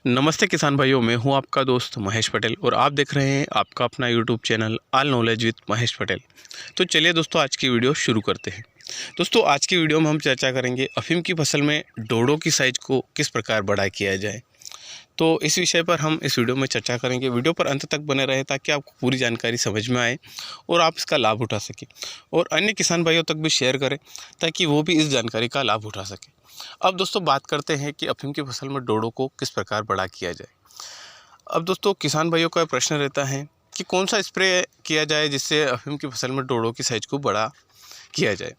नमस्ते किसान भाइयों, मैं हूं आपका दोस्त महेश पटेल और आप देख रहे हैं आपका अपना YouTube channel all knowledge with Mahesh Patel. तो चलिए दोस्तों, आज की वीडियो शुरू करते हैं। दोस्तों, आज की वीडियो में हम चर्चा करेंगे अफीम की फसल में डोडो की साइज़ को किस प्रकार बड़ा किया जाए। तो इस विषय पर हम इस वीडियो में चर्चा करेंगे। वीडियो पर अंत तक बने रहे ताकि आपको पूरी जानकारी समझ में आए और आप इसका लाभ उठा सकें और अन्य किसान भाइयों तक भी शेयर करें ताकि वो भी इस जानकारी का लाभ उठा सकें। अब दोस्तों, बात करते हैं कि अफीम की फसल में डोडो को किस प्रकार बड़ा किया जाए। अब दोस्तों, किसान भाइयों का प्रश्न रहता है कि कौन सा स्प्रे किया जाए जिससे अफीम की फसल में डोडो की साइज़ को बड़ा किया जाए।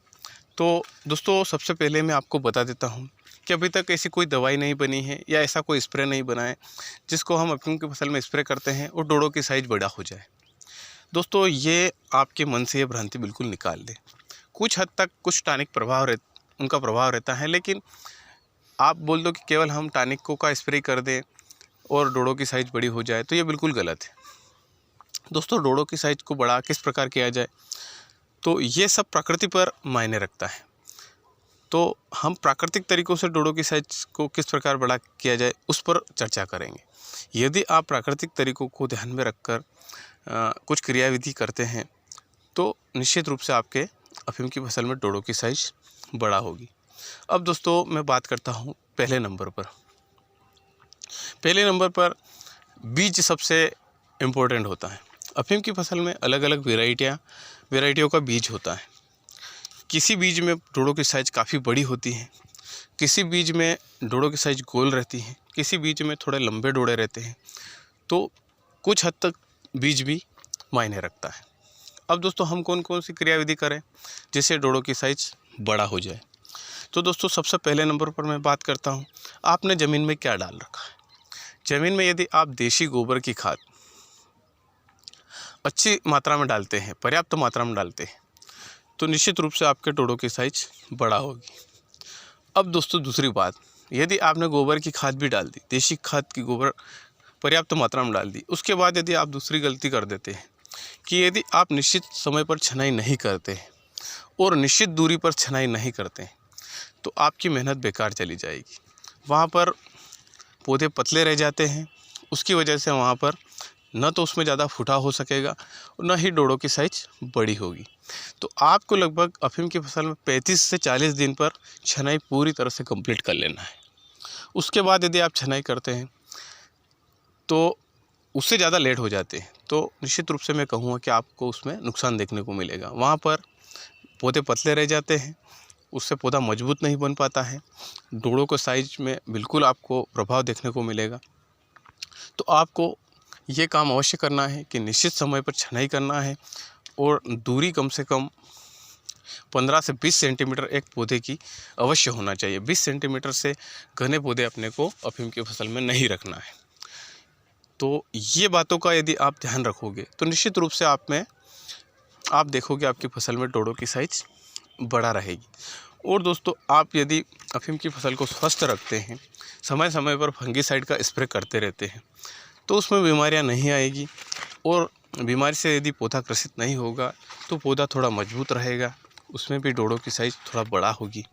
तो दोस्तों, सबसे पहले मैं आपको बता देता हूं कि अभी तक ऐसी कोई दवाई नहीं बनी है या ऐसा कोई स्प्रे नहीं बना है जिसको हम अफीम की फसल में स्प्रे करते हैं और डोडो की साइज़ बड़ा हो जाए। दोस्तों, ये आपके मन से ये भ्रांति बिल्कुल निकाल दें। कुछ हद तक कुछ टॉनिक उनका प्रभाव रहता है, लेकिन आप बोल दो कि केवल हम टॉनिकों का स्प्रे कर दें और डोडो की साइज़ बड़ी हो जाए, तो ये बिल्कुल गलत है। दोस्तों, डोडो की साइज़ को बड़ा किस प्रकार किया जाए, तो ये सब प्रकृति पर मायने रखता है। तो हम प्राकृतिक तरीक़ों से डोडो की साइज़ को किस प्रकार बड़ा किया जाए उस पर चर्चा करेंगे। यदि आप प्राकृतिक तरीक़ों को ध्यान में रखकर कुछ क्रियाविधि करते हैं तो निश्चित रूप से आपके अफीम की फसल में डोडो की साइज़ बड़ा होगी। अब दोस्तों, मैं बात करता हूँ पहले नंबर पर। पहले नंबर पर बीज सबसे इम्पोर्टेंट होता है। अफीम की फसल में अलग अलग वेराइटियों का बीज होता है। किसी बीज में डोडो की साइज़ काफ़ी बड़ी होती है, किसी बीज में डोडो की साइज़ गोल रहती है, किसी बीज में थोड़े लंबे डोडे रहते हैं। तो कुछ हद तक बीज भी मायने रखता है। अब दोस्तों, हम कौन कौन सी क्रियाविधि करें जिससे डोडो की साइज़ बड़ा हो जाए। तो दोस्तों, सबसे पहले नंबर पर मैं बात करता हूँ, आपने ज़मीन में क्या डाल रखा है। ज़मीन में यदि आप देशी गोबर की खाद अच्छी मात्रा में डालते हैं, पर्याप्त मात्रा में डालते हैं, तो निश्चित रूप से आपके डोडो की साइज़ बड़ा होगी। अब दोस्तों, दूसरी बात, यदि आपने गोबर की खाद भी डाल दी, देशी खाद की गोबर पर्याप्त मात्रा में डाल दी, उसके बाद यदि आप दूसरी गलती कर देते हैं कि यदि आप निश्चित समय पर छनाई नहीं करते हैं और निश्चित दूरी पर छनाई नहीं करते हैं, तो आपकी मेहनत बेकार चली जाएगी। वहाँ पर पौधे पतले रह जाते हैं, उसकी वजह से वहाँ पर न तो उसमें ज़्यादा फूटा हो सकेगा और न ही डोडो की साइज़ बड़ी होगी। तो आपको लगभग अफीम की फसल में 35 से 40 दिन पर छनाई पूरी तरह से कंप्लीट कर लेना है। उसके बाद यदि आप छनाई करते हैं तो उससे ज़्यादा लेट हो जाते हैं, तो निश्चित रूप से मैं कहूँगा कि आपको उसमें नुकसान देखने को मिलेगा। वहाँ पर पौधे पतले रह जाते हैं, उससे पौधा मजबूत नहीं बन पाता है, डोडो के साइज़ में बिल्कुल आपको प्रभाव देखने को मिलेगा। तो आपको ये काम अवश्य करना है कि निश्चित समय पर छनाई करना है और दूरी कम से कम 15 से 20 सेंटीमीटर एक पौधे की अवश्य होना चाहिए। 20 सेंटीमीटर से घने पौधे अपने को अफीम की फसल में नहीं रखना है। तो ये बातों का यदि आप ध्यान रखोगे तो निश्चित रूप से आप देखोगे आपकी फसल में डोडो की साइज़ बड़ा रहेगी। और दोस्तों, आप यदि अफीम की फसल को स्वस्थ रखते हैं, समय समय पर फंगीसाइड का स्प्रे करते रहते हैं, तो उसमें बीमारियां नहीं आएगी और बीमारी से यदि पौधा ग्रसित नहीं होगा तो पौधा थोड़ा मजबूत रहेगा, उसमें भी डोडो की साइज़ थोड़ा बड़ा होगी।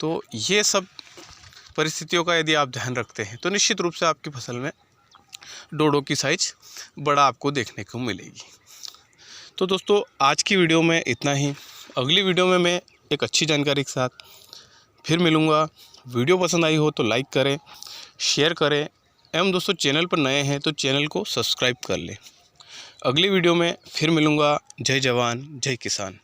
तो ये सब परिस्थितियों का यदि आप ध्यान रखते हैं तो निश्चित रूप से आपकी फसल में डोडो की साइज़ बड़ा आपको देखने को मिलेगी। तो दोस्तों, आज की वीडियो में इतना ही। अगली वीडियो में मैं एक अच्छी जानकारी के साथ फिर मिलूँगा। वीडियो पसंद आई हो तो लाइक करें, शेयर करें एवं दोस्तों, चैनल पर नए हैं तो चैनल को सब्सक्राइब कर लें। अगली वीडियो में फिर मिलूँगा। जय जवान जय किसान।